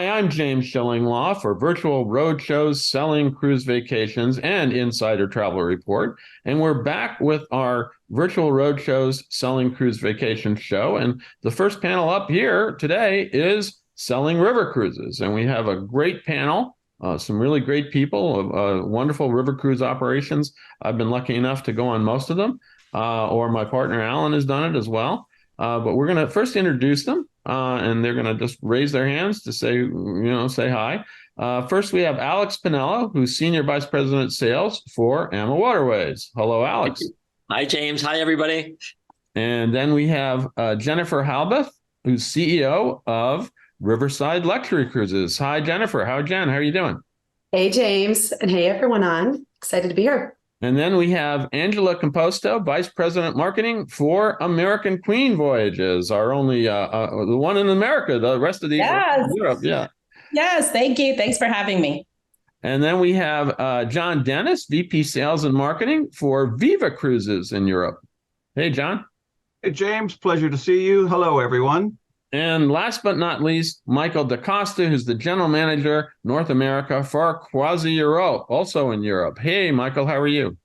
Hi, I'm James Shillinglaw for Virtual Roadshows, Selling Cruise Vacations, and Insider Travel Report. And we're back with our Virtual Roadshows, Selling Cruise Vacations show. And the first panel up here today is Selling River Cruises. And we have a great panel, some really great people, wonderful river cruise operations. I've been lucky enough to go on most of them, or my partner Alan has done it as well. But we're going to first introduce them, and they're going to just raise their hands to say hi. First, we have Alex Pinello, who's Senior Vice President Sales for AMA Waterways. Hello, Alex. Hi, James. Hi, everybody. And then we have Jennifer Halbeth, who's CEO of Riverside Luxury Cruises. Hi, Jennifer. Jen? How are you doing? Hey, James. And hey, everyone on. Excited to be here. And then we have Angela Composto, Vice President Marketing for American Queen Voyages, our only the one in America. The rest of these are in Europe. Yeah. Yes, thank you. Thanks for having me. And then we have John Dennis, VP Sales and Marketing for Viva Cruises in Europe. Hey, John. Hey, James. Pleasure to see you. Hello, everyone. And last but not least, Michael DaCosta, who's the General Manager, North America for Croisière, also in Europe. Hey, Michael, how are you?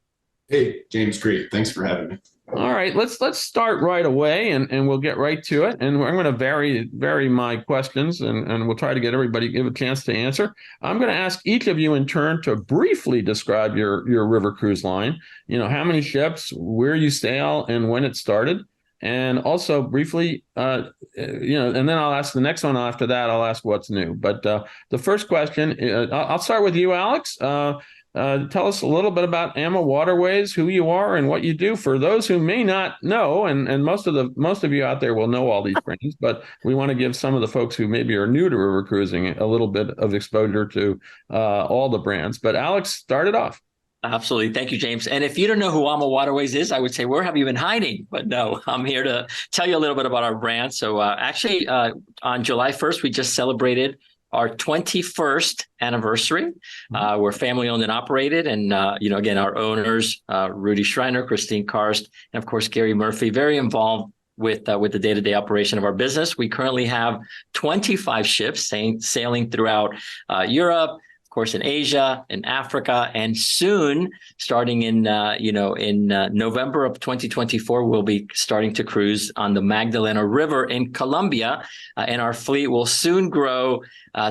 Hey, James, great. Thanks for having me. All right, let's start right away, and we'll get right to it. And I'm going to vary my questions, and we'll try to get everybody give a chance to answer. I'm going to ask each of you in turn to briefly describe your river cruise line. You know, how many ships, where you sail, and when it started. And also briefly, and then I'll ask the next one after that. I'll ask what's new. But the first question, I'll start with you, Alex. Tell us a little bit about AMA Waterways, who you are, and what you do. For those who may not know, and most of you out there will know all these brands, but we want to give some of the folks who maybe are new to river cruising a little bit of exposure to all the brands. But Alex, start it off. Absolutely. Thank you, James. And if you don't know who AMA Waterways is, I would say, where have you been hiding? But no, I'm here to tell you a little bit about our brand. So actually, on July 1st, we just celebrated our 21st anniversary. We're family owned and operated. And, again, our owners, Rudy Schreiner, Christine Karst, and of course, Gary Murphy, very involved with the day-to-day operation of our business. We currently have 25 ships sailing throughout Europe, of course, in Asia, in Africa, and soon, starting in November of 2024, we'll be starting to cruise on the Magdalena River in Colombia, and our fleet will soon grow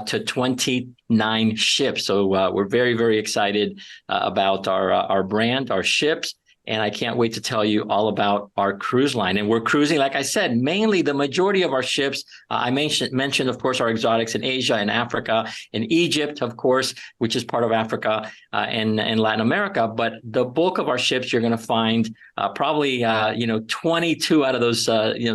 to 29 ships. So we're very, very excited about our brand, our ships. And I can't wait to tell you all about our cruise line. And we're cruising, like I said, mainly the majority of our ships. I mentioned, of course, our exotics in Asia and Africa, in Egypt, of course, which is part of Africa and Latin America. But the bulk of our ships, you're going to find probably, 22 out of those,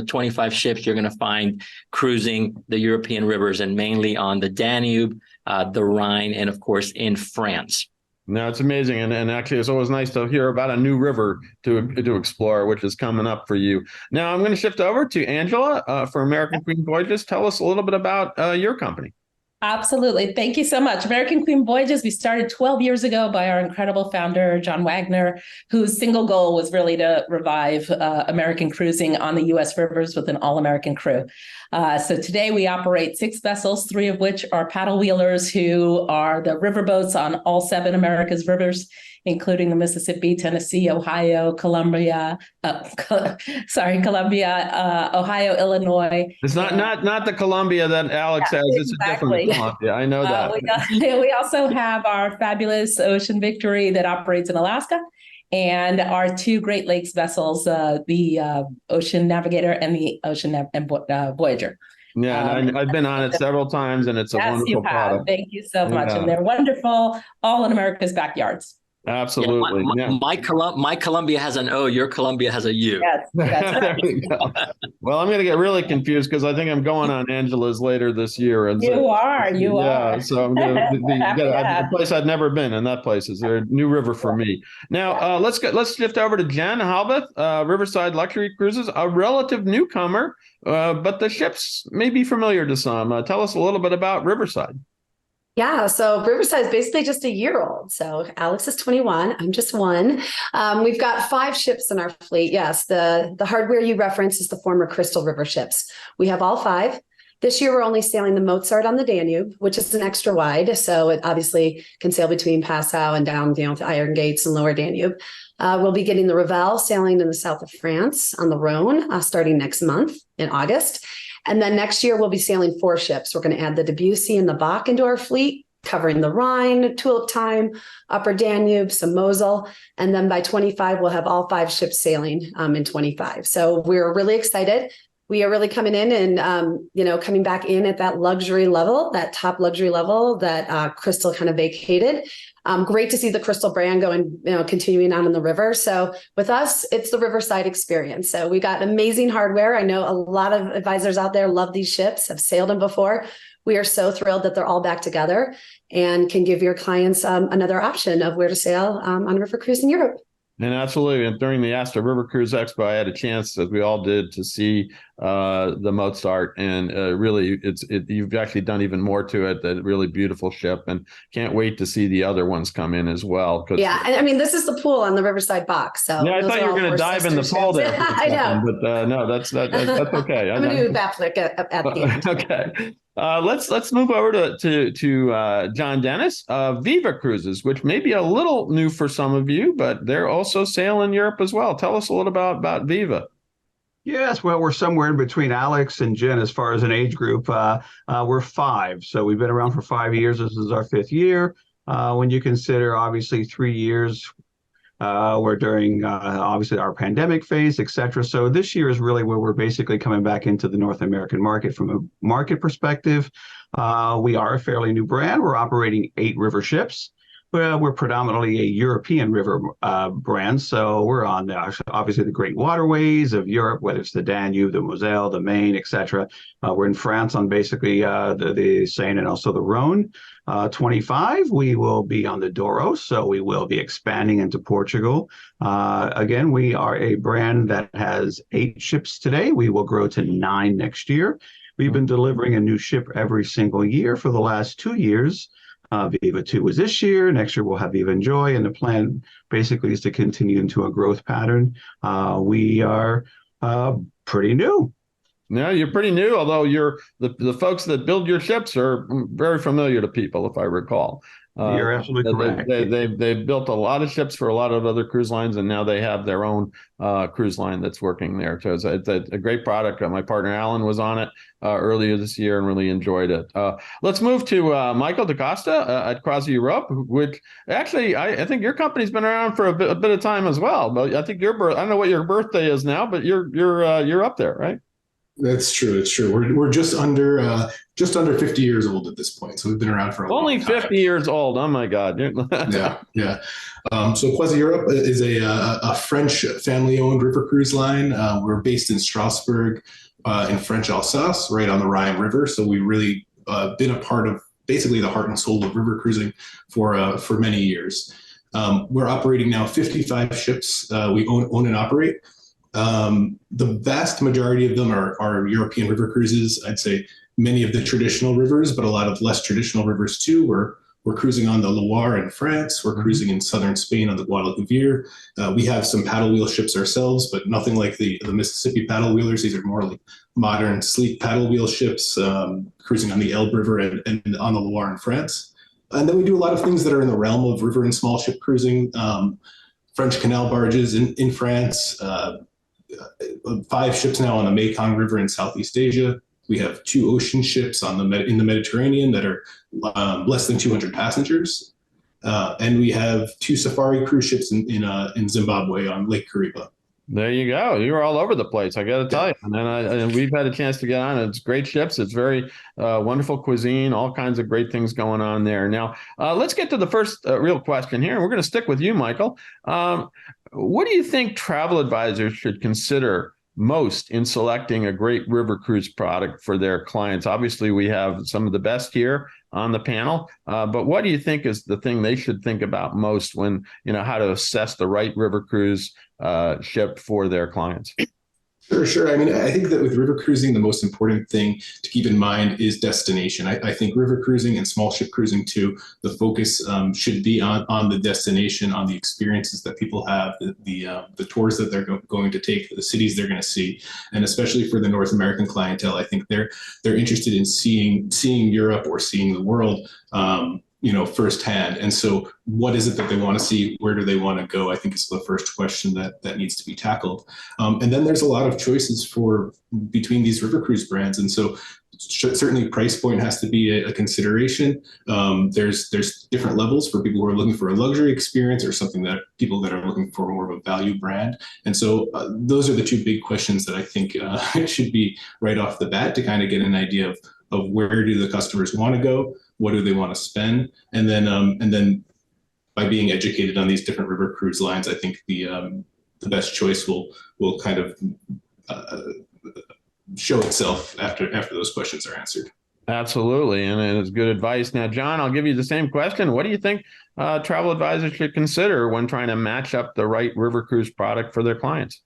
25 ships, you're going to find cruising the European rivers, and mainly on the Danube, the Rhine, and of course, in France. No, it's amazing. And actually, it's always nice to hear about a new river to explore, which is coming up for you. Now, I'm going to shift over to Angela for American Queen Voyages. Tell us a little bit about your company. Absolutely. Thank you so much. American Queen Voyages, we started 12 years ago by our incredible founder, John Wagner, whose single goal was really to revive American cruising on the U.S. rivers with an all-American crew. So today we operate 6 vessels, 3 of which are paddle wheelers, who are the riverboats on all 7 America's rivers, including the Mississippi, Tennessee, Ohio, Ohio, Illinois. It's not the Columbia that Alex has. It's exactly. A different Columbia. I know that. We also have our fabulous Ocean Victory that operates in Alaska, and our 2 Great Lakes vessels, the Ocean Navigator and the Ocean Voyager. Yeah, and I've been on it several times, and it's a wonderful product. Thank you so much. And they're wonderful, all in America's backyards. Absolutely. My Columbia has an O, your Columbia has a U. Yes, that's right. Well, I'm going to get really confused because I think I'm going on Angela's later this year. And you are. Yeah, so I'm going to a place I've never been, and that place is a new river for me. Now, let's shift over to Jen Halbeth, Riverside Luxury Cruises, a relative newcomer, but the ships may be familiar to some. Tell us a little bit about Riverside. Yeah, so Riverside is basically just a year old. So Alex is 21. I'm just 1. We've got 5 ships in our fleet. Yes, the hardware you reference is the former Crystal River ships. We have all 5. This year, we're only sailing the Mozart on the Danube, which is an extra wide. So it obviously can sail between Passau and down, the Iron Gates and Lower Danube. We'll be getting the Revel sailing in the south of France on the Rhone starting next month in August. And then next year, we'll be sailing 4 ships. We're going to add the Debussy and the Bach into our fleet, covering the Rhine, Tulip Time, Upper Danube, some Mosel. And then by 25, we'll have all 5 ships sailing in 25. So we're really excited. We are really coming in and, coming back in at that luxury level, that top luxury level that Crystal kind of vacated. Great to see the Crystal brand going, continuing on in the river. So with us, it's the Riverside experience. So we got amazing hardware. I know a lot of advisors out there love these ships, have sailed them before. We are so thrilled that they're all back together and can give your clients another option of where to sail on a river cruise in Europe. And absolutely. And during the Astor River Cruise Expo, I had a chance, as we all did, to see the Mozart. And really, you've actually done even more to it. That really beautiful ship. And can't wait to see the other ones come in as well. Yeah. And I mean, this is the pool on the Riverside box. So yeah, I thought you were going to dive in the pool there. I know. But no, that's okay. I'm going to do a backflip at the end. Okay. Let's move over to John Dennis, Viva Cruises, which may be a little new for some of you, but they're also sailing Europe as well. Tell us a little about Viva. Yes, well, we're somewhere in between Alex and Jen as far as an age group. We're 5, so we've been around for 5 years. This is our 5th year. When you consider, obviously, 3 years we're during obviously our pandemic phase, et cetera. So this year is really where we're basically coming back into the North American market from a market perspective. We are a fairly new brand. We're operating 8 river ships. Well, we're predominantly a European river brand, so we're on obviously the great waterways of Europe, whether it's the Danube, the Moselle, the Maine, etc. We're in France on basically the Seine and also the Rhone. 25, we will be on the Douro, so we will be expanding into Portugal. Again, we are a brand that has 8 ships today. We will grow to 9 next year. We've been delivering a new ship every single year for the last 2 years. Viva 2 was this year. Next year, we'll have Viva Enjoy. And the plan basically is to continue into a growth pattern. We are pretty new. Yeah, you're pretty new, although you're the folks that build your ships are very familiar to people, if I recall. You're absolutely correct. They've built a lot of ships for a lot of other cruise lines, and now they have their own cruise line that's working there. So it's a great product. My partner Alan was on it earlier this year and really enjoyed it. Let's move to Michael DaCosta at Cross Europe, which actually I think your company's been around for a bit of time as well. But I think I don't know what your birthday is now, but you're up there, right? That's true. It's true. We're just under 50 years old at this point, so we've been around for only long time. 50 years old. Oh my God! Yeah. So Croisière Europe is a French family-owned river cruise line. We're based in Strasbourg, in French Alsace, right on the Rhine River. So we really been a part of basically the heart and soul of river cruising for many years. We're operating now 55 ships. We own and operate. The vast majority of them are European river cruises. I'd say many of the traditional rivers, but a lot of less traditional rivers too. We're cruising on the Loire in France. We're cruising in southern Spain on the Guadalquivir. We have some paddle wheel ships ourselves, but nothing like the Mississippi paddle wheelers. These are more like modern, sleek paddle wheel ships cruising on the Elbe River and on the Loire in France. And then we do a lot of things that are in the realm of river and small ship cruising. French canal barges in France. 5 ships now on the Mekong River in Southeast Asia. We have 2 ocean ships in the Mediterranean that are less than 200 passengers, and we have 2 safari cruise ships in Zimbabwe on Lake Kariba. There you go. You're all over the place. I got to tell you. And we've had a chance to get on. It's great ships. It's very wonderful cuisine. All kinds of great things going on there. Now, let's get to the first real question here. We're going to stick with you, Michael. What do you think travel advisors should consider most in selecting a great river cruise product for their clients? Obviously, we have some of the best here on the panel, but what do you think is the thing they should think about most when, how to assess the right river cruise ship for their clients? Sure. I mean, I think that with river cruising, the most important thing to keep in mind is destination. I think river cruising and small ship cruising too, the focus should be on the destination, on the experiences that people have, the tours that they're going to take, the cities they're going to see, and especially for the North American clientele, I think they're interested in seeing Europe or seeing the world. Firsthand. And so what is it that they want to see? Where do they want to go? I think is the first question that needs to be tackled. And then there's a lot of choices between these river cruise brands. And so certainly price point has to be a consideration. There's different levels for people who are looking for a luxury experience or something that people that are looking for more of a value brand. And so those are the two big questions that I think should be right off the bat to kind of get an idea of where do the customers want to go? What do they want to spend? And then by being educated on these different river cruise lines, I think the best choice will kind of show itself after those questions are answered. Absolutely. And it's good advice. Now, John, I'll give you the same question. What do you think travel advisors should consider when trying to match up the right river cruise product for their clients?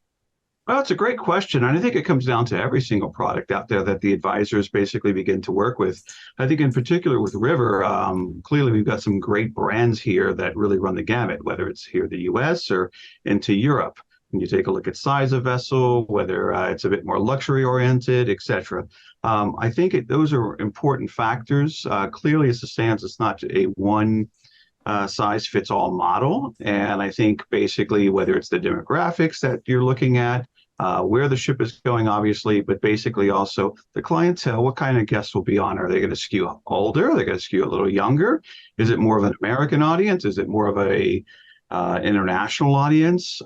Well, it's a great question. And I think it comes down to every single product out there that the advisors basically begin to work with. I think in particular with River, clearly we've got some great brands here that really run the gamut, whether it's here in the US or into Europe. When you take a look at size of vessel, whether it's a bit more luxury oriented, et cetera. I think those are important factors. Clearly, as it stands, it's not a one size fits all model. And I think basically whether it's the demographics that you're looking at, where the ship is going, obviously, but basically also the clientele, what kind of guests will be on? Are they going to skew older? Are they going to skew a little younger? Is it more of an American audience? Is it more of a international audience?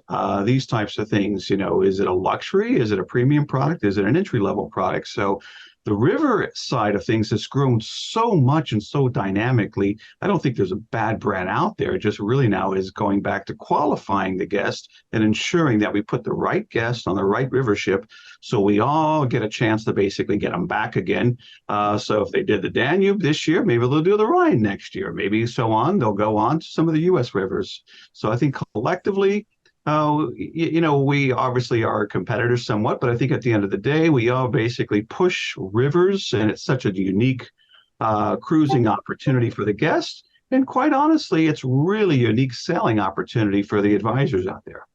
These types of things, is it a luxury? Is it a premium product? Is it an entry-level product? So the river side of things has grown so much and so dynamically. I don't think there's a bad brand out there. It just really now is going back to qualifying the guest and ensuring that we put the right guest on the right river ship so we all get a chance to basically get them back again. So if they did the Danube this year, maybe they'll do the Rhine next year. Maybe so on. They'll go on to some of the U.S. rivers. So I think collectively, we obviously are competitors somewhat, but I think at the end of the day, we all basically push rivers, and it's such a unique cruising opportunity for the guests. And quite honestly, it's really a unique selling opportunity for the advisors out there.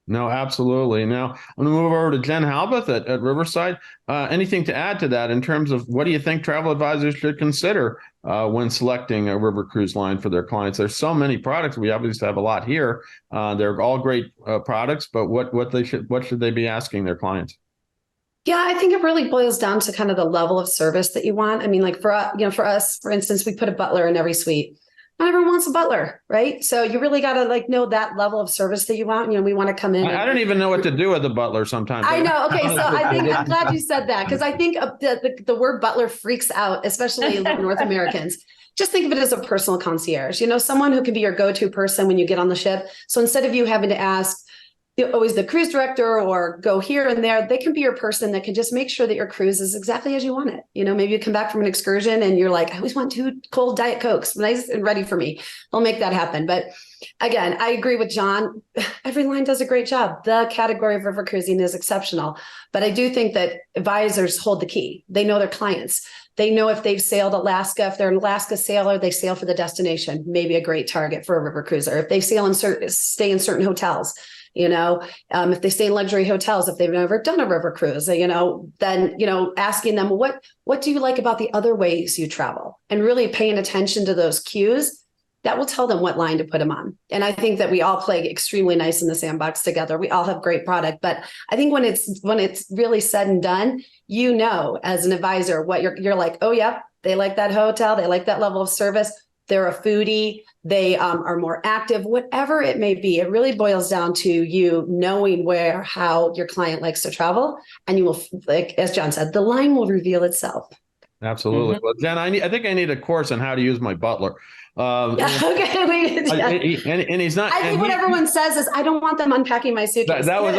No, absolutely. Now, I'm going to move over to Jen Halbeth at Riverside. Anything to add to that in terms of what do you think travel advisors should consider when selecting a river cruise line for their clients? There's so many products. We obviously have a lot here. They're all great products, but what should they be asking their clients? Yeah, I think it really boils down to kind of the level of service that you want. I mean, like for us, for instance, we put a butler in every suite. Not everyone wants a butler, right? So you really got to know that level of service that you want. We want to come in. I don't even know what to do with a butler sometimes. I know. Okay. So I'm glad you said that, because I think the word butler freaks out, especially North Americans. Just think of it as a personal concierge, someone who can be your go-to person when you get on the ship. So instead of you having to ask always the cruise director or go here and there, they can be your person that can just make sure that your cruise is exactly as you want it. Maybe you come back from an excursion and you're like, I always want 2 cold Diet Cokes, nice and ready for me. They'll make that happen. But again, I agree with John. Every line does a great job. The category of river cruising is exceptional. But I do think that advisors hold the key. They know their clients. They know if they've sailed Alaska, if they're an Alaska sailor, they sail for the destination, maybe a great target for a river cruiser. If they stay in certain hotels, if they stay in luxury hotels, if they've never done a river cruise, then, asking them, what do you like about the other ways you travel? And really paying attention to those cues, that will tell them what line to put them on. And I think that we all play extremely nice in the sandbox together. We all have great product, but I think when it's really said and done, as an advisor, what you're like, oh, yep, they like that hotel. They like that level of service. They're a foodie. They are more active, whatever it may be. It really boils down to you knowing how your client likes to travel. And you will, like, as John said, the line will reveal itself. Absolutely. Well, Jen, I think I need a course on how to use my butler. Okay. And he's not. I think what everyone says is, I don't want them unpacking my suitcase. I was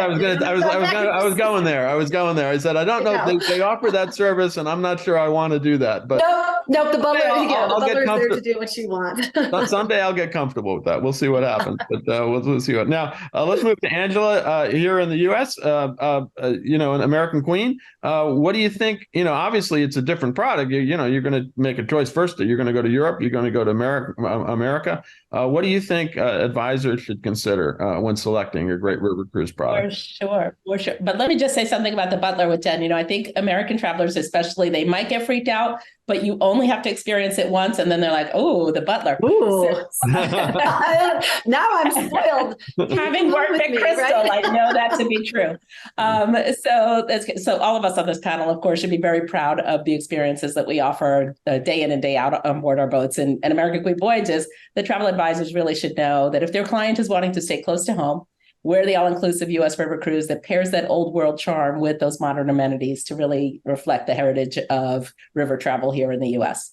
going there. I said, I don't know. They offer that service, and I'm not sure I want to do that. But no, Nope, the butler, yeah, the I'll get butler's there comfortable. to do what you want. But someday I'll get comfortable with that. We'll see what happens. But we'll see what. Now let's move to Angela here in the U.S. An American Queen. What do you think? Obviously it's a different product. You're going to make a choice first. You're going to go to Europe. You're going to go to America. What do you think advisors should consider when selecting your Great River Cruise product? For sure. But let me just say something about the butler with Jen. I think American travelers, especially, they might get freaked out, but you only have to experience it once, and then they're like, "Oh, the butler." Ooh. Now I'm spoiled. Having worked at Crystal, right? I know that to be true. So all of us on this panel, of course, should be very proud of the experiences that we offer day in and day out on board our boats. And American Queen Voyages, the travel advisors really should know that if their client is wanting to stay close to home, we're the all-inclusive U.S. river cruise that pairs that old world charm with those modern amenities to really reflect the heritage of river travel here in the U.S.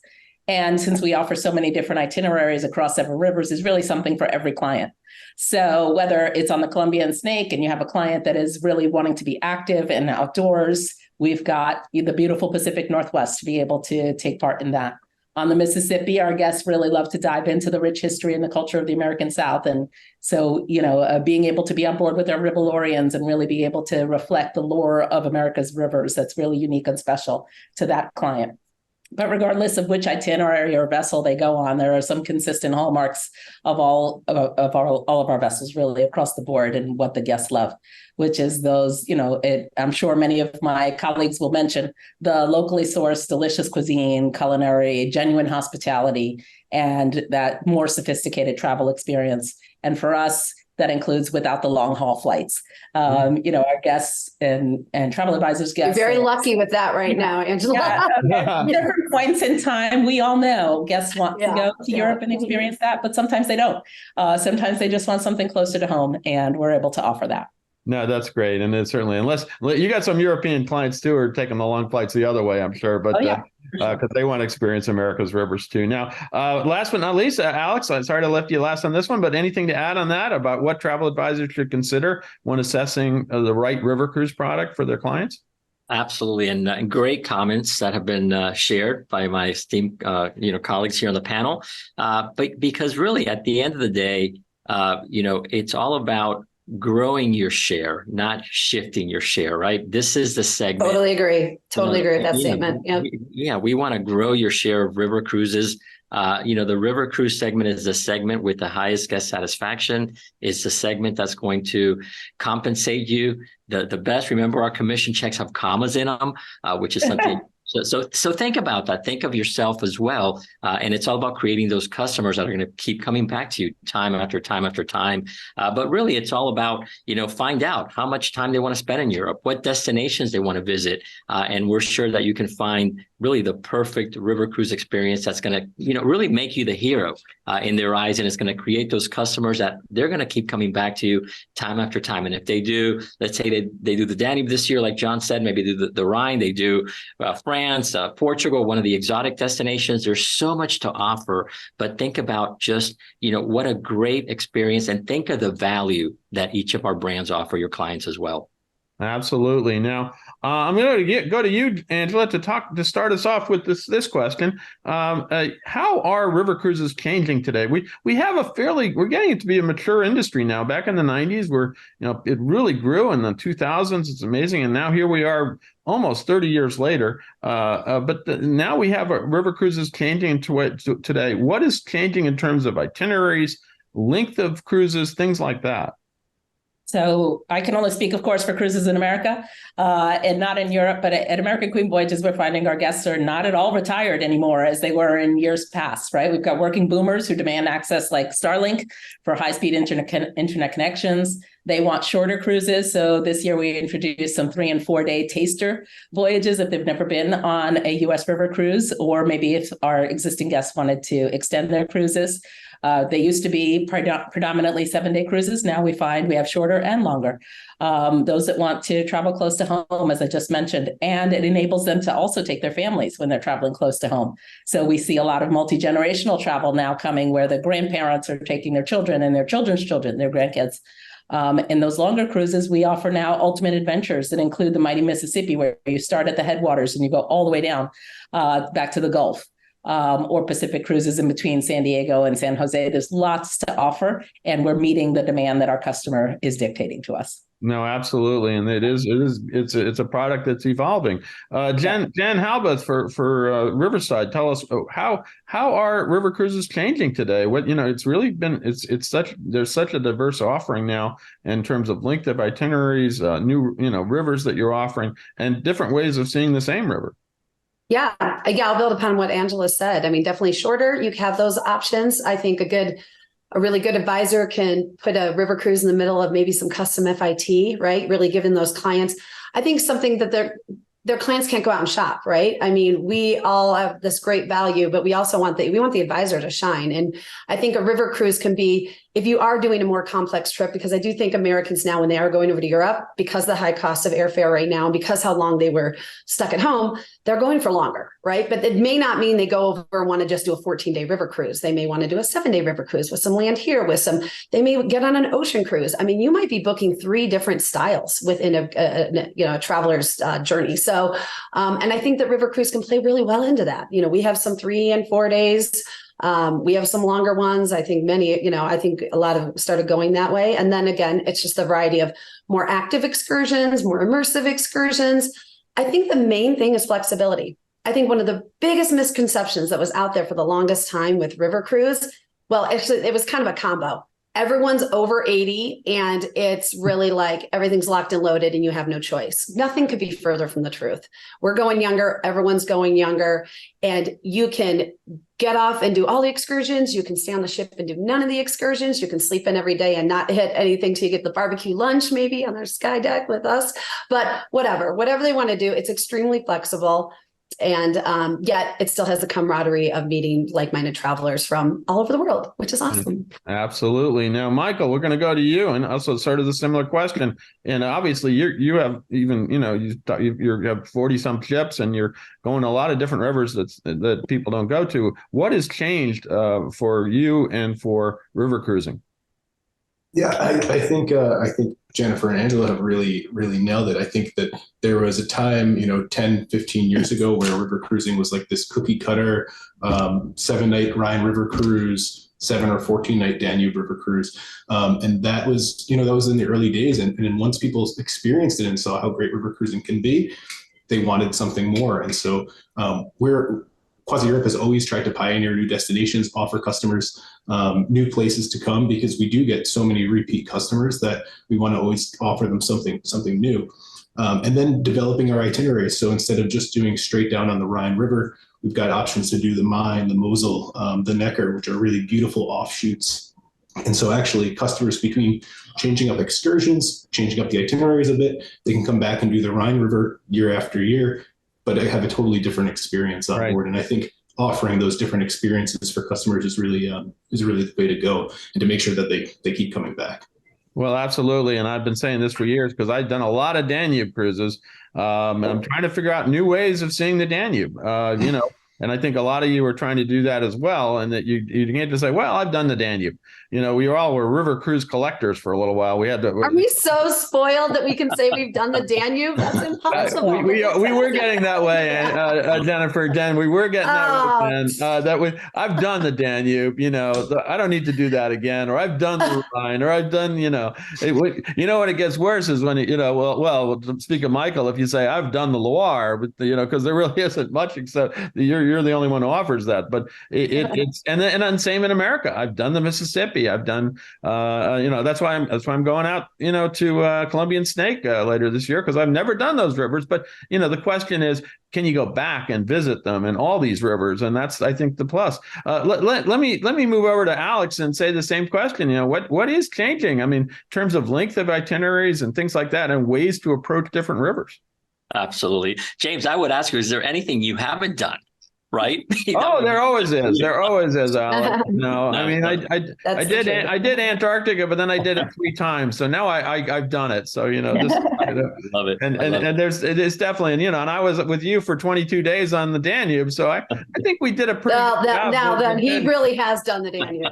And since we offer so many different itineraries across several rivers, is really something for every client. So whether it's on the Columbia and Snake and you have a client that is really wanting to be active and outdoors, we've got the beautiful Pacific Northwest to be able to take part in that. On the Mississippi, our guests really love to dive into the rich history and the culture of the American South. And so, being able to be on board with our Riverlorians and really be able to reflect the lore of America's rivers, that's really unique and special to that client. But regardless of which itinerary or vessel they go on, there are some consistent hallmarks of all of our vessels really across the board and what the guests love, which is those, I'm sure many of my colleagues will mention the locally sourced delicious cuisine, culinary, genuine hospitality, and that more sophisticated travel experience. And for us, that includes without the long haul flights. Our guests and travel advisors guests. You're very lucky with that right now, Angela. At different points in time, we all know guests want to go to Europe and experience that, but sometimes they don't. Sometimes they just want something closer to home, and we're able to offer that. No, that's great. And it's certainly, unless you got some European clients too, who are taking the long flights the other way, I'm sure, but because they want to experience America's rivers too. Now, last but not least, Alex, I'm sorry to left you last on this one, but anything to add on that about what travel advisors should consider when assessing the right river cruise product for their clients? Absolutely. And great comments that have been shared by my esteemed, colleagues here on the panel. But because really at the end of the day, it's all about growing your share, not shifting your share, right? This is the segment. Totally agree with that statement. We want to grow your share of river cruises. The river cruise segment is the segment with the highest guest satisfaction. It's the segment that's going to compensate you the best. Remember, our commission checks have commas in them, which is something. So think about that. Think of yourself as well. And it's all about creating those customers that are going to keep coming back to you time after time after time. But really, it's all about, find out how much time they want to spend in Europe, what destinations they want to visit. And we're sure that you can find really the perfect river cruise experience that's going to, really make you the hero in their eyes. And it's going to create those customers that they're going to keep coming back to you time after time. And if they do, let's say they do the Danube this year, like John said, maybe do the Rhine, they do France, Portugal, one of the exotic destinations. There's so much to offer, but think about just, what a great experience, and think of the value that each of our brands offer your clients as well. Absolutely. Now, I'm going to go to you, Angela, to start us off with this question. How are river cruises changing today? We have we're getting it to be a mature industry now. Back in the 90s, it really grew. In the 2000s, it's amazing. And now here we are almost 30 years later. Now we have river cruises changing today. What is changing in terms of itineraries, length of cruises, things like that? So I can only speak, of course, for cruises in America and not in Europe. But at American Queen Voyages, we're finding our guests are not at all retired anymore as they were in years past, right? We've got working boomers who demand access like Starlink for high-speed internet connections. They want shorter cruises. So this year we introduced some 3 and 4 day taster voyages if they've never been on a U.S. river cruise, or maybe if our existing guests wanted to extend their cruises. They used to be predominantly 7-day cruises. Now we find we have shorter and longer. Those that want to travel close to home, as I just mentioned, and it enables them to also take their families when they're traveling close to home. So we see a lot of multi-generational travel now coming where the grandparents are taking their children and their children's children, their grandkids. In those longer cruises, we offer now ultimate adventures that include the mighty Mississippi, where you start at the headwaters and you go all the way down back to the Gulf. or Pacific cruises in between San Diego and San Jose. There's lots to offer, and we're meeting the demand that our customer is dictating to us. No, absolutely, and it's a product that's evolving. Jen Halbeth for Riverside, tell us how are river cruises changing today? What it's really been there's such a diverse offering now in terms of length of itineraries, new rivers that you're offering, and different ways of seeing the same river. Yeah, I'll build upon what Angela said. I mean, definitely shorter. You have those options. I think a really good advisor can put a river cruise in the middle of maybe some custom FIT, right? Really giving those clients, I think, something that their clients can't go out and shop, right? I mean, we all have this great value, but we also want the advisor to shine. And I think a river cruise can be, if you are doing a more complex trip, because I do think Americans now, when they are going over to Europe, because of the high cost of airfare right now, and because how long they were stuck at home, they're going for longer, right? But it may not mean they go over and want to just do a 14-day river cruise. They may want to do a 7-day river cruise with some land here, they may get on an ocean cruise. I mean, you might be booking 3 different styles within a traveler's journey. So, and I think that river cruise can play really well into that. We have some 3 and 4 days. We have some longer ones. I think I think a lot of started going that way. And then again, it's just a variety of more active excursions, more immersive excursions. I think the main thing is flexibility. I think one of the biggest misconceptions that was out there for the longest time with river cruise, well, actually, it was kind of a combo. Everyone's over 80 and it's really like everything's locked and loaded and you have no choice. Nothing could be further from the truth. We're going younger. Everyone's going younger, and you can get off and do all the excursions. You can stay on the ship and do none of the excursions. You can sleep in every day and not hit anything till you get the barbecue lunch, maybe on their sky deck with us, but whatever they want to do, it's extremely flexible. And yet it still has the camaraderie of meeting like-minded travelers from all over the world, which is awesome. Absolutely. Now, Michael, we're going to go to you, and also sort of the similar question. And obviously, you have even you have 40 some ships, and you're going to a lot of different rivers that people don't go to. What has changed for you and for river cruising? Yeah, I think Jennifer and Angela have really nailed it. I think that there was a time, 10, 15 years ago where river cruising was like this cookie cutter 7-night Rhine River cruise, 7 or 14-night Danube River cruise. And that was in the early days. And then once people experienced it and saw how great river cruising can be, they wanted something more. And so Quasi Europe has always tried to pioneer new destinations, offer customers new places to come, because we do get so many repeat customers that we want to always offer them something new. And then developing our itineraries. So instead of just doing straight down on the Rhine River, we've got options to do the Main, the Mosel, the Neckar, which are really beautiful offshoots. And so actually customers, between changing up excursions, changing up the itineraries a bit, they can come back and do the Rhine River year after year, but I have a totally different experience on board. And I think offering those different experiences for customers is really the way to go, and to make sure that they keep coming back. Well, absolutely. And I've been saying this for years because I've done a lot of Danube cruises, and I'm trying to figure out new ways of seeing the Danube, and I think a lot of you are trying to do that as well. And that you can't just say, well, I've done the Danube. We were river cruise collectors for a little while. Are we so spoiled that we can say we've done the Danube? That's impossible. We were getting that way, Jennifer. Jen, we were getting that way. I've done the Danube. I don't need to do that again. Or I've done the Rhine. Or I've done. When it gets worse is when well. Speak of Michael, if you say I've done the Loire, but because there really isn't much except you're the only one who offers that. But it's and then same in America. I've done the Mississippi. I've done, that's why I'm going out, to Columbian Snake later this year, because I've never done those rivers. But the question is, can you go back and visit them in all these rivers? And that's, I think, the plus. Let me move over to Alex and say the same question. What is changing? I mean, in terms of length of itineraries and things like that, and ways to approach different rivers. Absolutely, James. I would ask you: is there anything you haven't done? Right? There always is. There always is, Alex. No, I mean, I did Antarctica, but then I did it 3 times. So now I've done it. So love it. And it is definitely, and I was with you for 22 days on the Danube. So I think we did a pretty good job. Now then, he really has done the Danube.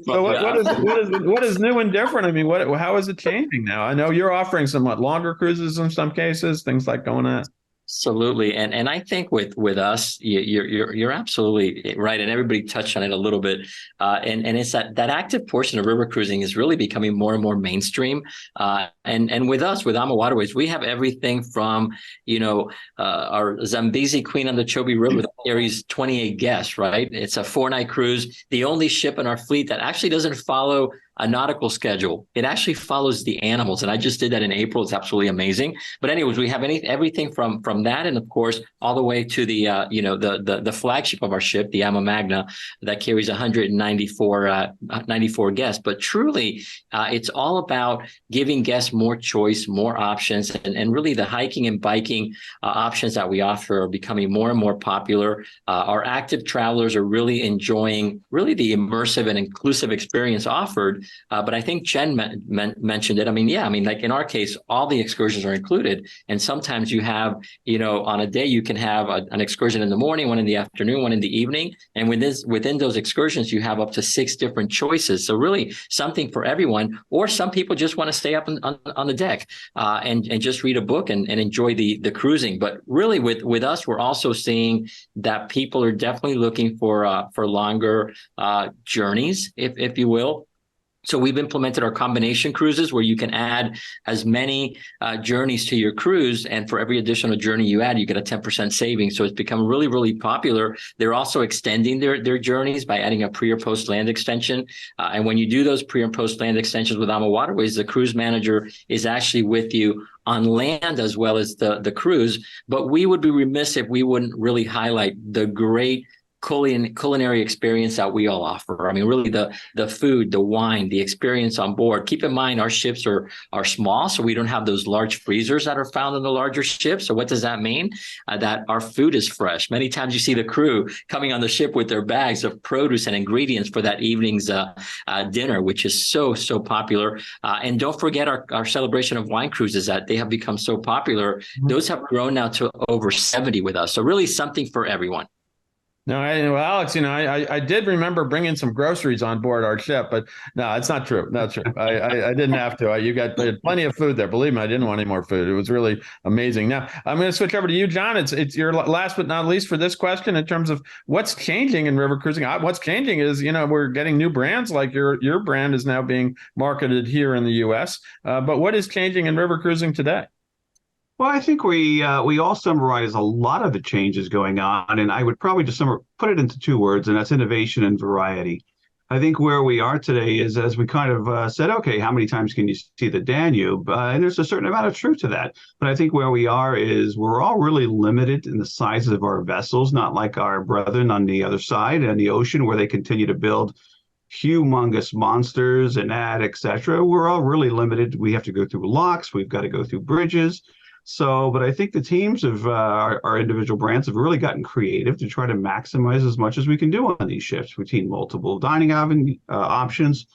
So what is new and different? I mean, how is it changing now? I know you're offering somewhat longer cruises in some cases, things like going on. Absolutely, and I think with us, you're absolutely right, and everybody touched on it a little bit, and it's that active portion of river cruising is really becoming more and more mainstream, and with us with AMA Waterways, we have everything from our Zambezi Queen on the Chobe River that carries 28 guests, right? It's a 4-night cruise, the only ship in our fleet that actually doesn't follow a nautical schedule. It actually follows the animals, and I just did that in April. It's absolutely amazing. But anyways, we have everything from that, and of course, all the way to the the flagship of our ship, the Ama Magna, that carries 194 guests. But truly, it's all about giving guests more choice, more options, and really the hiking and biking options that we offer are becoming more and more popular. Our active travelers are really enjoying the immersive and inclusive experience offered. But I think Jen mentioned it. Like in our case, all the excursions are included. And sometimes you have, on a day, you can have an excursion in the morning, one in the afternoon, one in the evening. And within those excursions, you have up to 6 different choices. So really something for everyone. Or some people just want to stay up on the deck and just read a book and enjoy the cruising. But really with us, we're also seeing that people are definitely looking for longer journeys, if you will. So we've implemented our combination cruises where you can add as many journeys to your cruise. And for every additional journey you add, you get a 10% savings. So it's become really, really popular. They're also extending their journeys by adding a pre or post land extension. And when you do those pre and post land extensions with AMA Waterways, the cruise manager is actually with you on land as well as the cruise. But we would be remiss if we wouldn't really highlight the great culinary experience that we all offer. I mean, really the food, the wine, the experience on board. Keep in mind, our ships are small, so we don't have those large freezers that are found in the larger ships. So what does that mean? That our food is fresh. Many times you see the crew coming on the ship with their bags of produce and ingredients for that evening's dinner, which is so popular. And don't forget our celebration of wine cruises that they have become so popular. Mm-hmm. Those have grown now to over 70 with us. So really something for everyone. No, Alex, I did remember bringing some groceries on board our ship, but no, it's not true. Not true. I didn't have to. You got plenty of food there. Believe me, I didn't want any more food. It was really amazing. Now, I'm going to switch over to you, John. It's your last but not least for this question in terms of what's changing in river cruising. What's changing is, we're getting new brands, like your brand is now being marketed here in the U.S. But what is changing in river cruising today? Well, I think we all summarize a lot of the changes going on, and I would probably just put it into 2 words, and that's innovation and variety. I think where we are today is, as we kind of said, okay, how many times can you see the Danube? And there's a certain amount of truth to that. But I think where we are is we're all really limited in the size of our vessels, not like our brethren on the other side in the ocean where they continue to build humongous monsters and et cetera. We're all really limited. We have to go through locks. We've got to go through bridges. But I think the teams of our individual brands have really gotten creative to try to maximize as much as we can do on these ships between multiple dining options,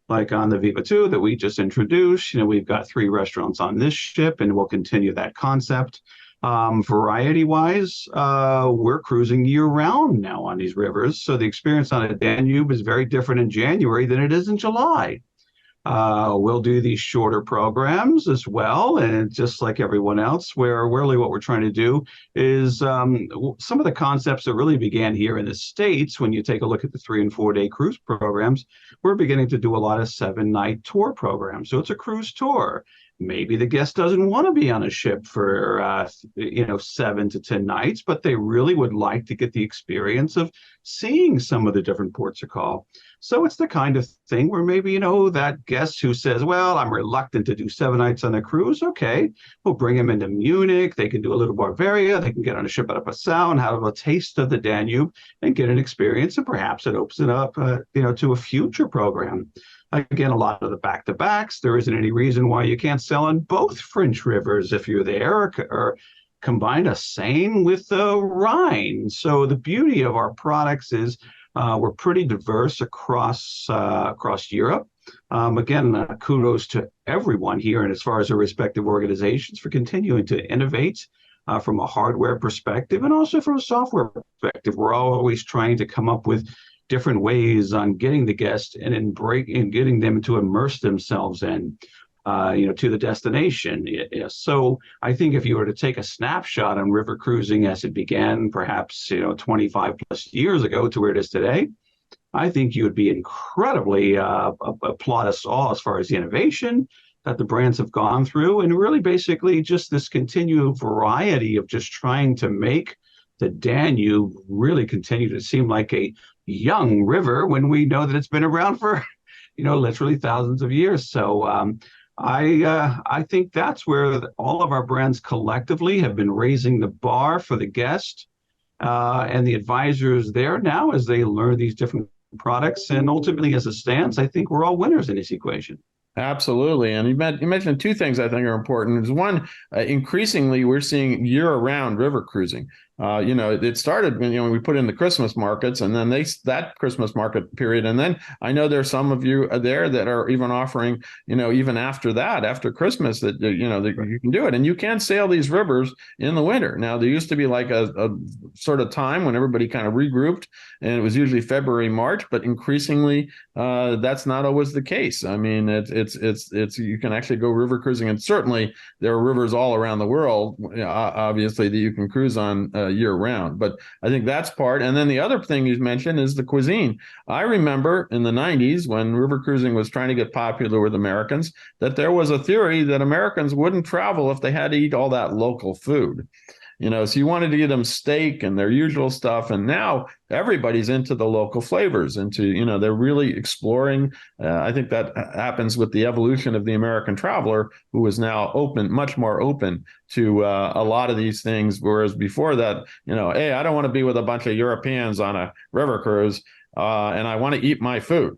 like on the Viva 2 that we just introduced. We've got 3 restaurants on this ship, and we'll continue that concept. Variety-wise, we're cruising year-round now on these rivers, so the experience on a Danube is very different in January than it is in July. We'll do these shorter programs as well, and just like everyone else, where really what we're trying to do is some of the concepts that really began here in the States. When you take a look at the 3 and 4 day cruise programs, we're beginning to do a lot of 7-night tour programs. So it's a cruise tour. Maybe the guest doesn't want to be on a ship for 7 to 10 nights, but they really would like to get the experience of seeing some of the different ports of call. So it's the kind of thing where maybe, that guest who says, well, I'm reluctant to do 7 nights on a cruise. Okay, we'll bring them into Munich. They can do a little Bavaria. They can get on a ship out of Passau and have a taste of the Danube and get an experience. And perhaps it opens it up, to a future program. Again, a lot of the back-to-backs, there isn't any reason why you can't sell on both French rivers if you're there, or combine a Seine with the Rhine. So the beauty of our products is we're pretty diverse across Europe. Again, kudos to everyone here, and as far as their respective organizations, for continuing to innovate from a hardware perspective and also from a software perspective. We're always trying to come up with different ways on getting the guest and getting them to immerse themselves in. to the destination. So I think if you were to take a snapshot on river cruising as it began, perhaps 25 plus years ago to where it is today, I think you would be incredibly applaud us all as far as the innovation that the brands have gone through, and really basically just this continued variety of just trying to make the Danube really continue to seem like a young river when we know that it's been around for, literally thousands of years. So I think that's where all of our brands collectively have been raising the bar for the guest and the advisors there now as they learn these different products. And ultimately, as it stands, I think we're all winners in this equation. Absolutely. And you mentioned two things I think are important. Is one, increasingly, we're seeing year-round river cruising. It started when we put in the Christmas markets, and then that Christmas market period. And then I know there's some of you there that are even offering, even after that, after Christmas, that, that you can do it. And you can sail these rivers in the winter. Now, there used to be like a sort of time when everybody kind of regrouped, and it was usually February, March, but increasingly that's not always the case. I mean, it's you can actually go river cruising, and certainly there are rivers all around the world, obviously, that you can cruise on year round. But I think that's part. And then the other thing you mentioned is the cuisine. I remember in the 90s when river cruising was trying to get popular with Americans, that there was a theory that Americans wouldn't travel if they had to eat all that local food. So you wanted to give them steak and their usual stuff. And now everybody's into the local flavors, they're really exploring. I think that happens with the evolution of the American traveler, who is now much more open to a lot of these things. Whereas before that, hey, I don't want to be with a bunch of Europeans on a river cruise and I want to eat my food.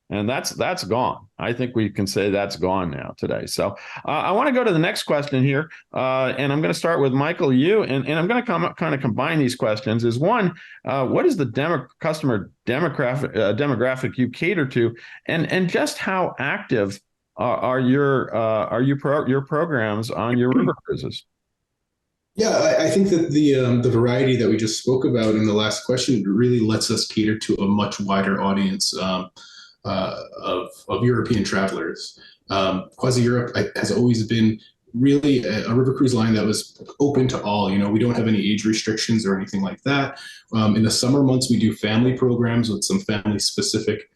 And that's gone. I think we can say that's gone now today. So I want to go to the next question here, and I'm going to start with Michael. And I'm going to kind of combine these questions. Is one, what is the customer demographic you cater to, and just how active are your programs on your river cruises? Yeah, I think that the variety that we just spoke about in the last question really lets us cater to a much wider audience. Of European travelers. Quasi Europe has always been really a river cruise line that was open to all. We don't have any age restrictions or anything like that. In the summer months, we do family programs with some family specific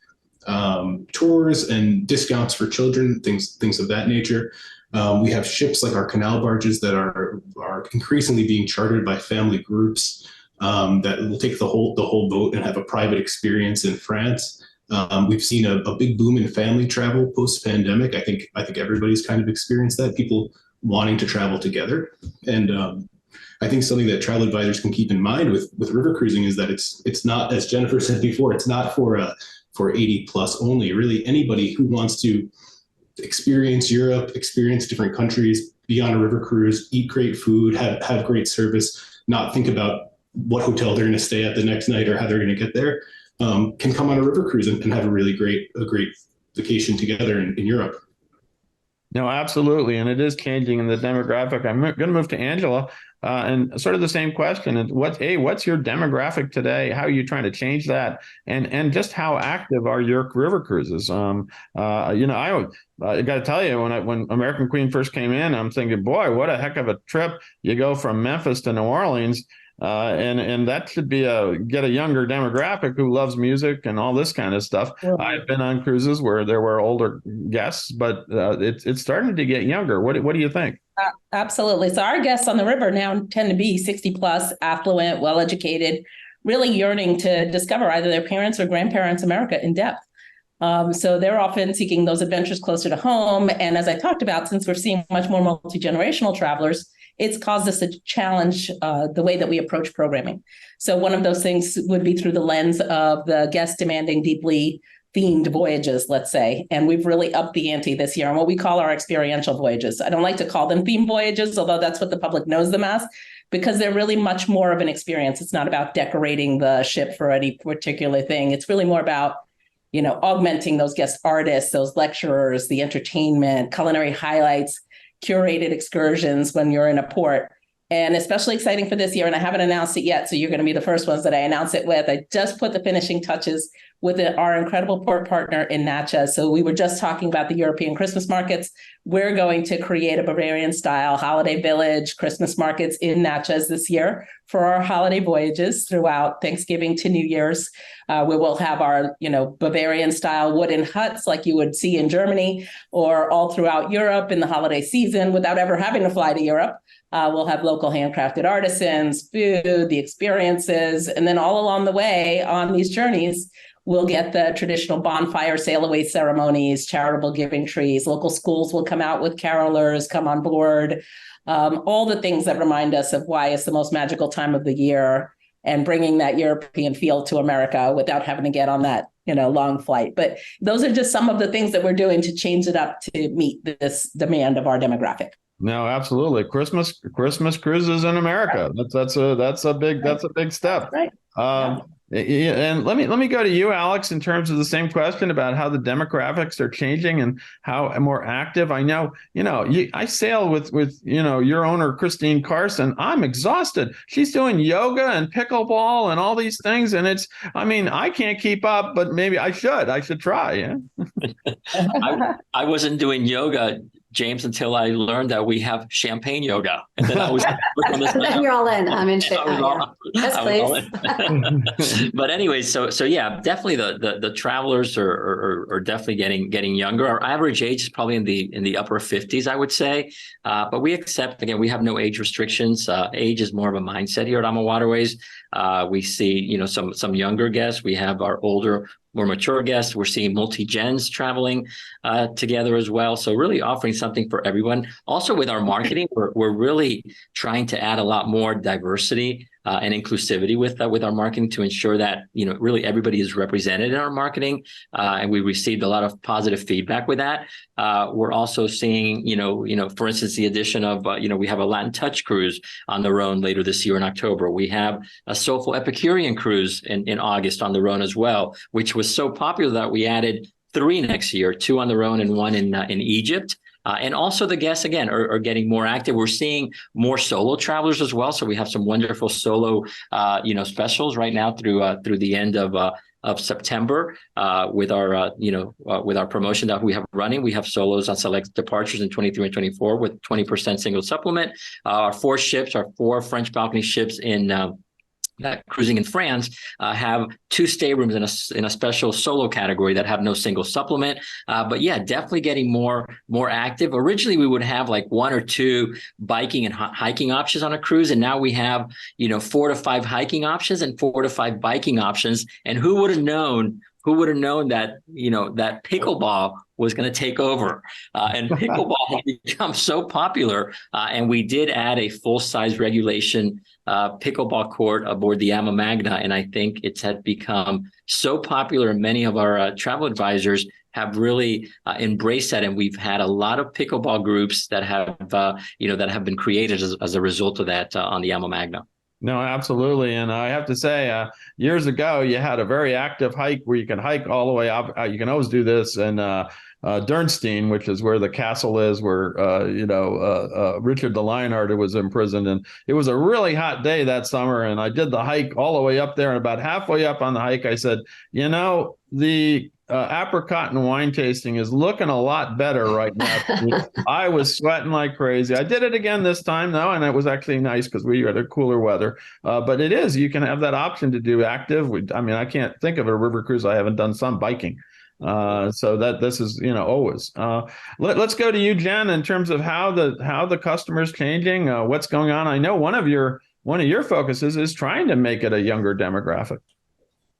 tours and discounts for children, things of that nature. We have ships like our canal barges that are increasingly being chartered by family groups that will take the whole boat and have a private experience in France. We've seen a big boom in family travel post-pandemic. I think everybody's kind of experienced that, people wanting to travel together. And I think something that travel advisors can keep in mind with river cruising is that it's not, as Jennifer said before, it's not for 80 plus only. Really, anybody who wants to experience Europe, experience different countries, be on a river cruise, eat great food, have great service, not think about what hotel they're going to stay at the next night or how they're going to get there. Can come on a river cruise and have a really great vacation together in Europe. No, absolutely. And it is changing in the demographic. I'm going to move to Angela and sort of the same question. And what's your demographic today? How are you trying to change that? And just how active are your river cruises? I got to tell you, when American Queen first came in, I'm thinking, boy, what a heck of a trip. You go from Memphis to New Orleans. And that should be get a younger demographic who loves music and all this kind of stuff. Yeah. I've been on cruises where there were older guests, but it's starting to get younger. What do you think? Absolutely. So our guests on the river now tend to be 60 plus, affluent, well-educated, really yearning to discover either their parents' or grandparents' America in depth. So they're often seeking those adventures closer to home. And as I talked about, since we're seeing much more multi-generational travelers, it's caused us to challenge the way that we approach programming. So one of those things would be through the lens of the guests demanding deeply themed voyages, let's say. And we've really upped the ante this year on what we call our experiential voyages. I don't like to call them theme voyages, although that's what the public knows them as, because they're really much more of an experience. It's not about decorating the ship for any particular thing. It's really more about augmenting those guest artists, those lecturers, the entertainment, culinary highlights, curated excursions when you're in a port. And especially exciting for this year, and I haven't announced it yet, so you're going to be the first ones that I announce it with. I just put the finishing touches. with our incredible port partner in Natchez. So we were just talking about the European Christmas markets. We're going to create a Bavarian style holiday village Christmas markets in Natchez this year for our holiday voyages throughout Thanksgiving to New Year's. We will have our, Bavarian style wooden huts like you would see in Germany or all throughout Europe in the holiday season without ever having to fly to Europe. We'll have local handcrafted artisans, food, the experiences, and then all along the way on these journeys, we'll get the traditional bonfire sail away ceremonies, charitable giving trees. Local schools will come out with carolers, come on board, all the things that remind us of why it's the most magical time of the year and bringing that European feel to America without having to get on that, long flight. But those are just some of the things that we're doing to change it up to meet this demand of our demographic. No, absolutely. Christmas cruises in America. That's a big step. Right. And let me go to you, Alex, in terms of the same question about how the demographics are changing and how more active. I know, I sail with your owner, Christine Carson. I'm exhausted. She's doing yoga and pickleball and all these things. And I can't keep up, but maybe I should. I should try. Yeah. I wasn't doing yoga, James, until I learned that we have champagne yoga. And then I was then you're all in. I'm in champagne. Yes, please. But anyway, so yeah, definitely the travelers are definitely getting younger. Our average age is probably in the upper 50s, I would say. But we accept, again, we have no age restrictions. Age is more of a mindset here at AMA Waterways. We see, some younger guests. We have our older, more mature guests. We're seeing multi-gens traveling together as well. So really offering something for everyone. Also with our marketing, we're really trying to add a lot more diversity and inclusivity with our marketing to ensure that, really everybody is represented in our marketing. And we received a lot of positive feedback with that. We're also seeing, for instance, the addition of, we have a Latin Touch cruise on the Rhone later this year in October. We have a Soulful Epicurean cruise in August on the Rhone as well, which was so popular that we added 3 next year, 2 on the Rhone and 1 in Egypt. And also the guests, again, are getting more active. We're seeing more solo travelers as well. So we have some wonderful solo, specials right now through the end of September with our promotion that we have running. We have solos on select departures in 23 and 24 with 20% single supplement. Our 4 ships, our 4 French balcony ships in cruising in France have 2 staterooms in a special solo category that have no single supplement. But yeah, definitely getting more active. Originally, we would have like 1 or 2 biking and hiking options on a cruise. And now we have, 4 to 5 hiking options and 4 to 5 biking options. And who would have known that, that pickleball was going to take over. And pickleball has become so popular. And we did add a full-size regulation pickleball court aboard the AMA Magna. And I think it's had become so popular, and many of our travel advisors have really embraced that. And we've had a lot of pickleball groups that have, that have been created as a result of that on the AMA Magna. No, absolutely. And I have to say, years ago, you had a very active hike where you can hike all the way up. You can always do this in Dürnstein, which is where the castle is, where, Richard the Lionhearted was imprisoned. And it was a really hot day that summer. And I did the hike all the way up there. And about halfway up on the hike, I said, the apricot and wine tasting is looking a lot better right now. I was sweating like crazy. I did it again this time, though, and it was actually nice because we had a cooler weather. But it is, you can have that option to do active. I can't think of a river cruise I haven't done some biking. So that this is, always. Let's go to you, Jen, in terms of how the customer's changing, what's going on. I know one of your focuses is trying to make it a younger demographic.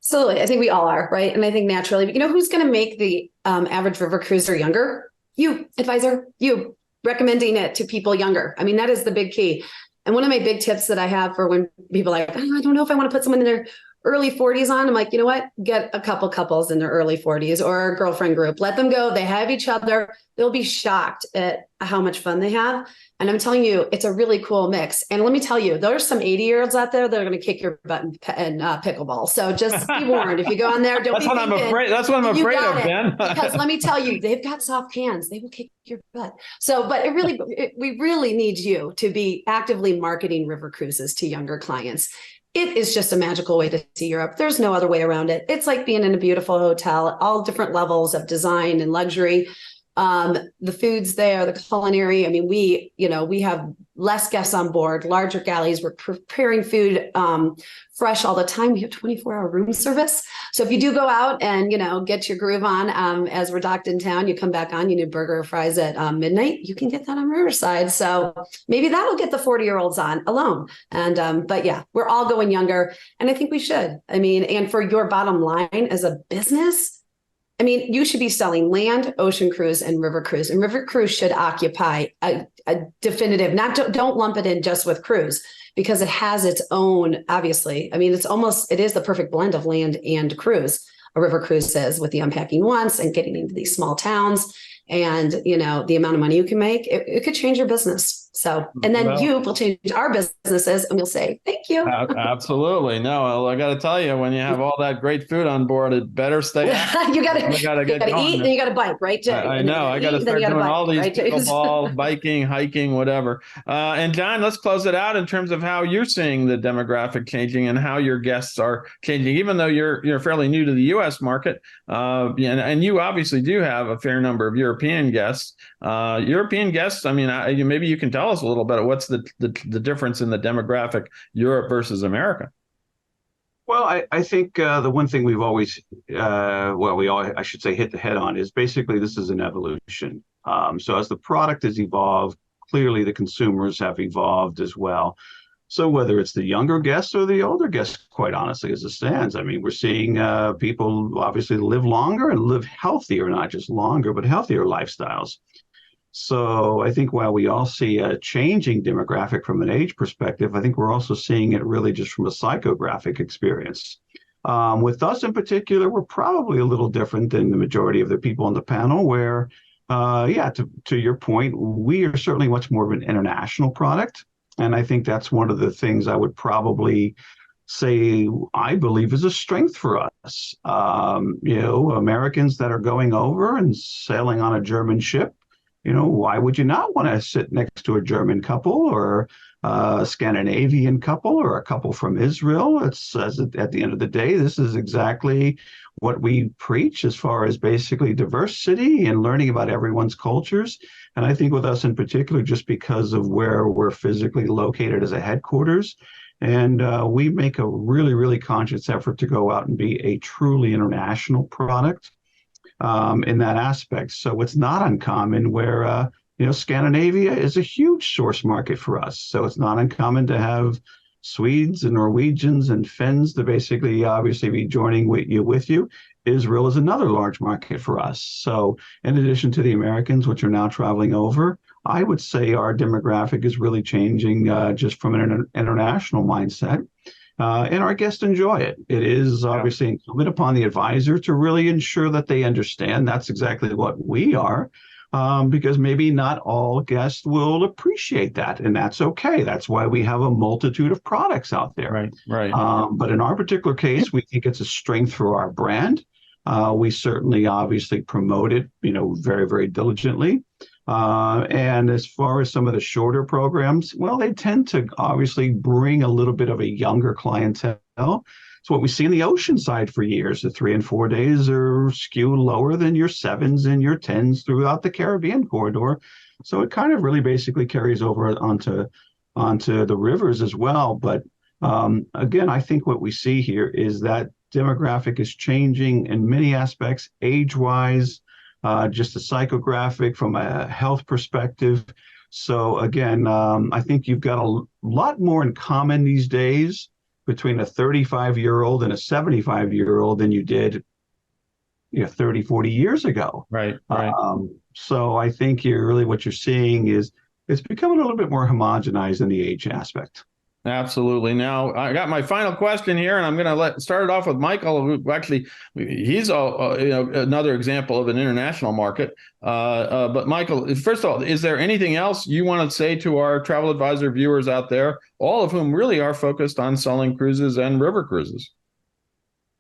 Absolutely. I think we all are, right? And I think naturally, but who's going to make the average river cruiser younger? You, advisor, you recommending it to people younger. That is the big key. And one of my big tips that I have for when people are like, I don't know if I want to put someone in their early 40s on, I'm like, you know what? Get a couple couples in their early 40s or a girlfriend group. Let them go. They have each other. They'll be shocked at how much fun they have. And I'm telling you, it's a really cool mix. And let me tell you, there's some 80-year-olds out there that are going to kick your butt in pickleball. So just be warned, if you go on there, don't That's what I'm afraid of, Ben. Because let me tell you, they've got soft hands. They will kick your butt. So, but we really need you to be actively marketing river cruises to younger clients. It is just a magical way to see Europe. There's no other way around it. It's like being in a beautiful hotel, all different levels of design and luxury. The foods there, the culinary. I mean, we have less guests on board, larger galleys. We're preparing food fresh all the time. We have 24-hour room service. So if you do go out and, get your groove on as we're docked in town, you come back on, you need burger or fries at midnight, you can get that on Riverside. So maybe that'll get the 40-year-olds on alone. And but yeah, we're all going younger. And I think we should. I mean, and for your bottom line as a business, I mean, you should be selling land, ocean cruise, and river cruise. And river cruise should occupy a definitive, don't lump it in just with cruise, because it has its own, obviously. I mean, it is the perfect blend of land and cruise. A river cruise says, with the unpacking once and getting into these small towns and, the amount of money you can make, it could change your business. So, and then you will change our businesses and we'll say, thank you. Absolutely. No, I got to tell you, when you have all that great food on board, it better stay. You got to eat and you got to bike, right? I know. I got to start doing all these pickleball, biking, hiking, whatever. And John, let's close it out in terms of how you're seeing the demographic changing and how your guests are changing, even though you're fairly new to the U.S. market. And you obviously do have a fair number of European guests. European guests, I mean, maybe you can tell us a little bit of what's the difference in the demographic Europe versus America. Well, I think the one thing we've always, I should say, hit the head on is basically this is an evolution. So as the product has evolved, clearly the consumers have evolved as well. So whether it's the younger guests or the older guests, quite honestly, as it stands, I mean, we're seeing people obviously live longer and live healthier, not just longer, but healthier lifestyles. So I think while we all see a changing demographic from an age perspective, I think we're also seeing it really just from a psychographic experience. With us in particular, we're probably a little different than the majority of the people on the panel where, to your point, we are certainly much more of an international product. And I think that's one of the things I would probably say I believe is a strength for us. Americans that are going over and sailing on a German ship, why would you not want to sit next to a German couple or a Scandinavian couple or a couple from Israel? It says at the end of the day, this is exactly what we preach as far as basically diversity and learning about everyone's cultures. And I think with us in particular, just because of where we're physically located as a headquarters, and we make a really, really conscious effort to go out and be a truly international product. In that aspect. So it's not uncommon where, Scandinavia is a huge source market for us. So it's not uncommon to have Swedes and Norwegians and Finns to basically obviously be joining with you. Israel is another large market for us. So in addition to the Americans, which are now traveling over, I would say our demographic is really changing just from an international mindset. And our guests enjoy it. It is obviously incumbent upon the advisor to really ensure that they understand that's exactly what we are, because maybe not all guests will appreciate that, and that's okay. That's why we have a multitude of products out there. Right. But in our particular case, we think it's a strength for our brand. We certainly obviously promote it, very, very diligently. And as far as some of the shorter programs, well, they tend to obviously bring a little bit of a younger clientele. It's what we see in the ocean side for years. The 3 and 4 days are skewed lower than your 7s and your 10s throughout the Caribbean corridor. So it kind of really basically carries over onto the rivers as well. But again, I think what we see here is that demographic is changing in many aspects, age-wise, just a psychographic from a health perspective. So again, I think you've got a lot more in common these days between a 35-year-old and a 75-year-old than you did 30, 40 years ago. Right. So I think what you're seeing is it's becoming a little bit more homogenized in the age aspect. Absolutely. Now, I got my final question here, and I'm going to start it off with Michael, who actually, he's another example of an international market. But Michael, first of all, is there anything else you want to say to our Travel Advisor viewers out there, all of whom really are focused on selling cruises and river cruises?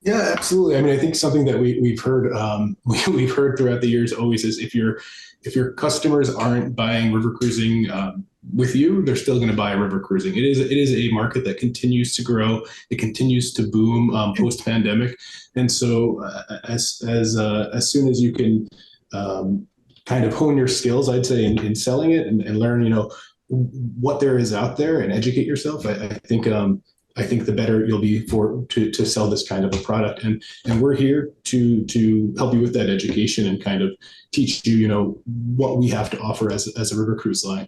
Yeah, absolutely. I mean, I think something that we've heard throughout the years always is if your customers aren't buying river cruising with you, they're still going to buy river cruising. It is a market that continues to grow. It continues to boom post pandemic, and so as soon as you can kind of hone your skills, I'd say in selling it and learn, what there is out there and educate yourself. I think the better you'll be to sell this kind of a product, and we're here to help you with that education and kind of teach you, what we have to offer as a river cruise line.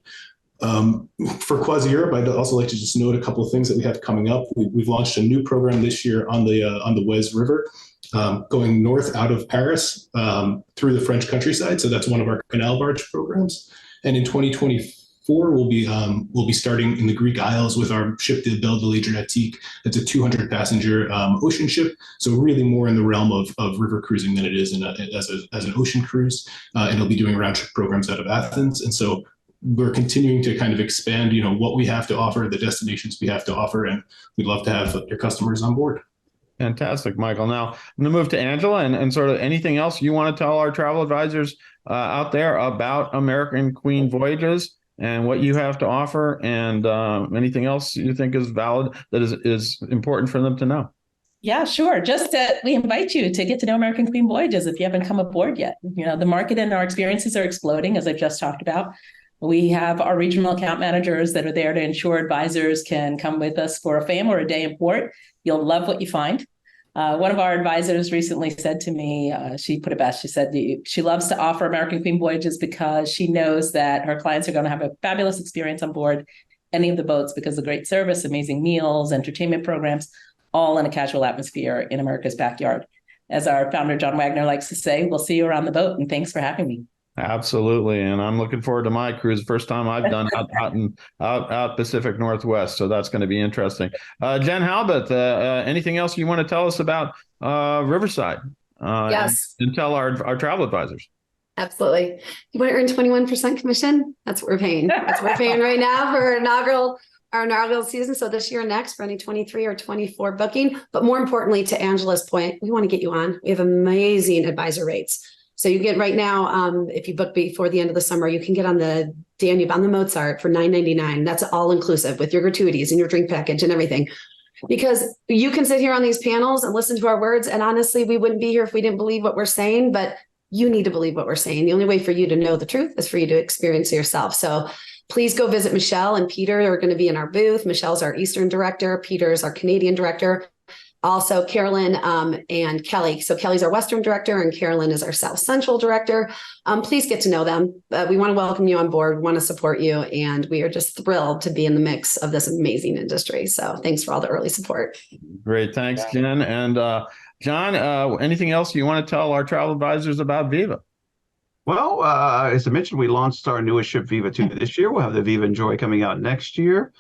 For Quasi Europe, I'd also like to just note a couple of things that we have coming up. We've launched a new program this year on the Oise River, going north out of Paris through the French countryside. So that's one of our canal barge programs. And in 2024, we'll be starting in the Greek Isles with our ship, the Belle de l'Adriatique. It's a 200 passenger ocean ship. So really more in the realm of river cruising than it is as an ocean cruise. And it'll be doing round trip programs out of Athens. And so we're continuing to kind of expand, what we have to offer, the destinations we have to offer, and we'd love to have your customers on board. Fantastic, Michael. Now I'm going to move to Angela and sort of anything else you want to tell our travel advisors out there about American Queen Voyages and what you have to offer, and anything else you think is valid that is important for them to know. Yeah, sure. We invite you to get to know American Queen Voyages if you haven't come aboard yet. The market and our experiences are exploding, as I've just talked about. We have our regional account managers that are there to ensure advisors can come with us for a FAM or a day in port. You'll love what you find. One of our advisors recently said to me, she put it best, she said she loves to offer American Queen Voyages because she knows that her clients are going to have a fabulous experience on board any of the boats because of great service, amazing meals, entertainment programs, all in a casual atmosphere in America's backyard. As our founder, John Wagner, likes to say, we'll see you around the boat, and thanks for having me. Absolutely, and I'm looking forward to my cruise. First time I've done out Pacific Northwest, so that's going to be interesting. Jen Halbert, anything else you want to tell us about Riverside? Yes, and tell our travel advisors. Absolutely. You want to earn 21% commission? That's what we're paying. That's what we're paying right now for our inaugural season. So this year and next for any 23 or 24 booking. But more importantly, to Angela's point, we want to get you on. We have amazing advisor rates. So you get right now, if you book before the end of the summer, you can get on the Danube, on the Mozart for $9.99. That's all inclusive with your gratuities and your drink package and everything. Because you can sit here on these panels and listen to our words. And honestly, we wouldn't be here if we didn't believe what we're saying. But you need to believe what we're saying. The only way for you to know the truth is for you to experience it yourself. So please go visit Michelle and Peter. They're going to be in our booth. Michelle's our Eastern director. Peter's our Canadian director. Also Carolyn and Kelly. So Kelly's our Western director and Carolyn is our South Central director. Please get to know them. We want to welcome you on board, want to support you. And we are just thrilled to be in the mix of this amazing industry. So thanks for all the early support. Great. Thanks, Jen. And John, anything else you want to tell our travel advisors about Viva? Well, as I mentioned, we launched our newest ship, Viva 2, this year. We'll have the Viva Enjoy coming out next year.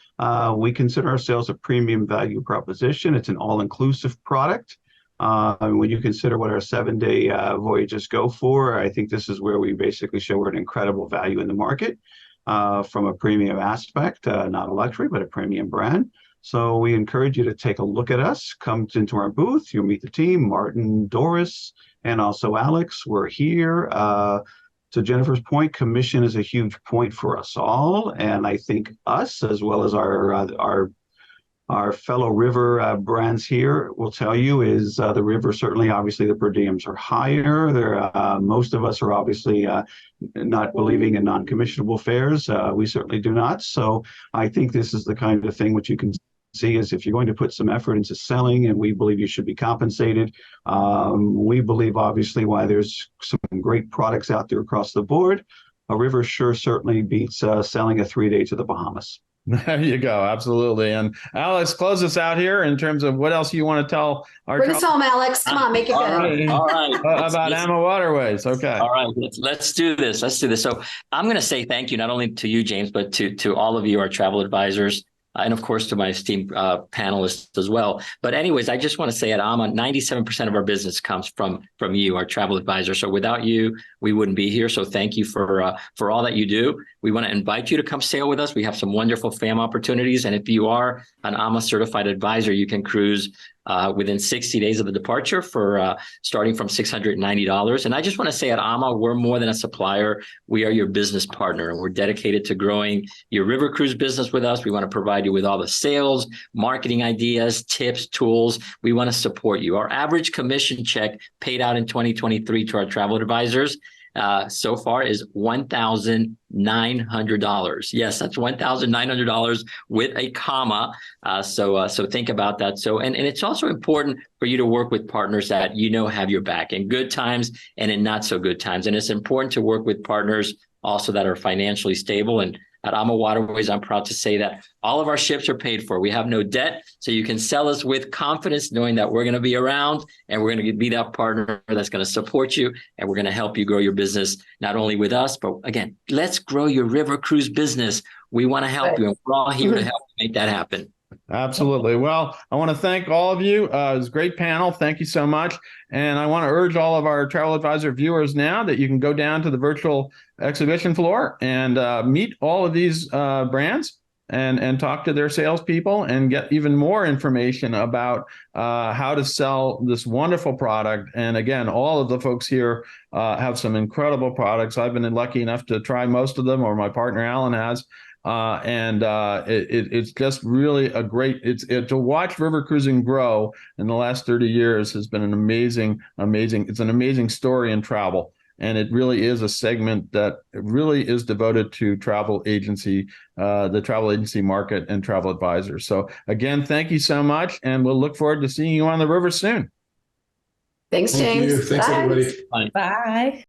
We consider ourselves a premium value proposition. It's an all-inclusive product. When you consider what our 7-day voyages go for, I think this is where we basically show we're an incredible value in the market from a premium aspect, not a luxury, but a premium brand. So we encourage you to take a look at us, come into our booth. You'll meet the team, Martin, Doris, and also Alex. We're here. To Jennifer's point, commission is a huge point for us all. And I think us, as well as our fellow river brands here, will tell you is the river, certainly, obviously, the per diems are higher. Most of us are obviously not believing in non-commissionable fares. We certainly do not. So I think this is the kind of thing which you can see is if you're going to put some effort into selling, and we believe you should be compensated. We believe, obviously, why there's some great products out there across the board. A river sure certainly beats selling a 3-day to the Bahamas. There you go. Absolutely. And Alex, close us out here in terms of what else you want to tell our Bring us home, Alex. Come on, make it good. All right. About AMA Waterways. Okay. All right. Let's do this. So I'm going to say thank you, not only to you, James, but to all of you, our travel advisors. And of course, to my esteemed panelists as well. But anyways, I just want to say at AMA, 97% of our business comes from you, our travel advisor. So without you, we wouldn't be here. So thank you for all that you do. We want to invite you to come sail with us. We have some wonderful FAM opportunities. And if you are an AMA certified advisor, you can cruise within 60 days of the departure for starting from $690. And I just want to say at AMA, we're more than a supplier. We are your business partner, and we're dedicated to growing your river cruise business with us. We want to provide you with all the sales, marketing ideas, tips, tools. We want to support you. Our average commission check paid out in 2023 to our travel advisors so far is $1,900. Yes, that's $1,900 with a comma. So think about that. And it's also important for you to work with partners that have your back in good times and in not so good times. And it's important to work with partners also that are financially stable. And at AMA Waterways, I'm proud to say that all of our ships are paid for. We have no debt, so you can sell us with confidence, knowing that we're going to be around and we're going to be that partner that's going to support you, and we're going to help you grow your business, not only with us, but again, let's grow your river cruise business. We want to help you, and we're all here to help make that happen. Absolutely. Well, I want to thank all of you. It was a great panel. Thank you so much. And I want to urge all of our Travel Advisor viewers now that you can go down to the virtual exhibition floor and meet all of these brands and talk to their salespeople and get even more information about how to sell this wonderful product. And again, all of the folks here have some incredible products. I've been lucky enough to try most of them, or my partner Alan has. It's just really a great, to watch river cruising grow in the last 30 years has been an amazing, it's an amazing story in travel. And it really is a segment that really is devoted to travel agency, the travel agency market and travel advisors. So again, thank you so much. And we'll look forward to seeing you on the river soon. Thanks, James. Thank you. Thanks, Bye. everybody. Bye.